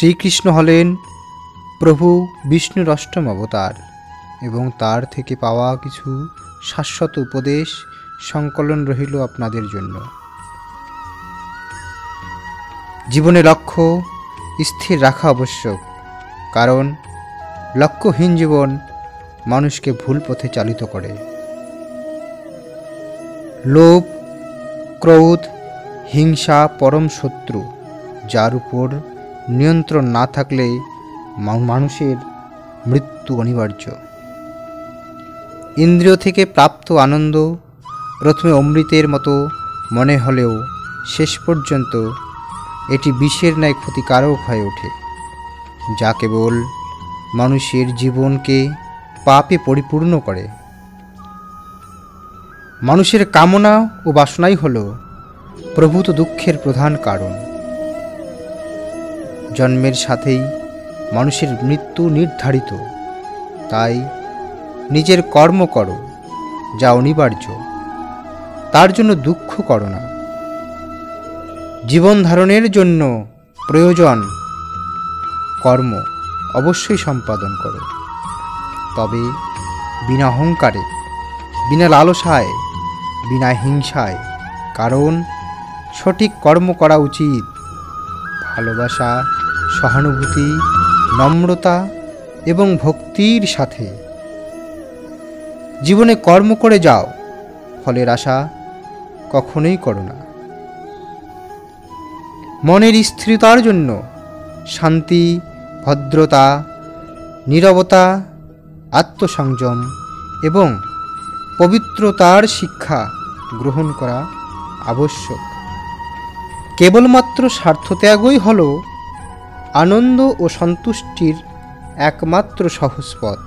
শ্রীকৃষ্ণ হলেন প্রভু বিষ্ণুর অষ্টম অবতার এবং তার থেকে পাওয়া কিছু শাশ্বত উপদেশ সংকলন রহিল আপনাদের জন্য। জীবনে লক্ষ্য স্থির রাখা আবশ্যক, কারণ লক্ষ্যহীন জীবন মানুষকে ভুল পথে চালিত করে। লোভ, ক্রোধ, হিংসা পরম শত্রু, যার উপর নিয়ন্ত্রণ না থাকলে মানুষের মৃত্যু অনিবার্য। ইন্দ্রিয় থেকে প্রাপ্ত আনন্দ প্রথমে অমৃতের মতো মনে হলেও শেষ পর্যন্ত এটি বিষের ন্যায় ক্ষতিকারক হয়ে ওঠে, যা কেবল মানুষের জীবনকে পাপে পরিপূর্ণ করে। মানুষের কামনা ও বাসনাই হল প্রভূত দুঃখের প্রধান কারণ। জন্মের সাথেই মানুষের মৃত্যু নির্ধারিত, তাই নিজের কর্ম করো যা অনিবার্য, তার জন্য দুঃখ করো না। জীবন ধারণের জন্য প্রয়োজন কর্ম অবশ্যই সম্পাদন করো, তবে বিনা অহংকারে, বিনা লালসায়, বিনা হিংসায়, কারণ সঠিক কর্ম করা উচিত ভালোবাসা, সহানুভূতি, নম্রতা এবং ভক্তির সাথে। জীবনে কর্ম করে যাও, ফলের আশা কখনোই করো না। মনের স্থিরতার জন্য শান্তি, ভদ্রতা, নীরবতা, আত্মসংযম এবং পবিত্রতার শিক্ষা গ্রহণ করা আবশ্যক। কেবলমাত্র স্বার্থত্যাগই হল আনন্দ ও সন্তুষ্টির একমাত্র সহজ পথ।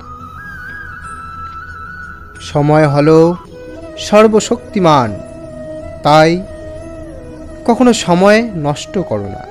সময় হল সর্বশক্তিমান, তাই কখনো সময় নষ্ট করো না।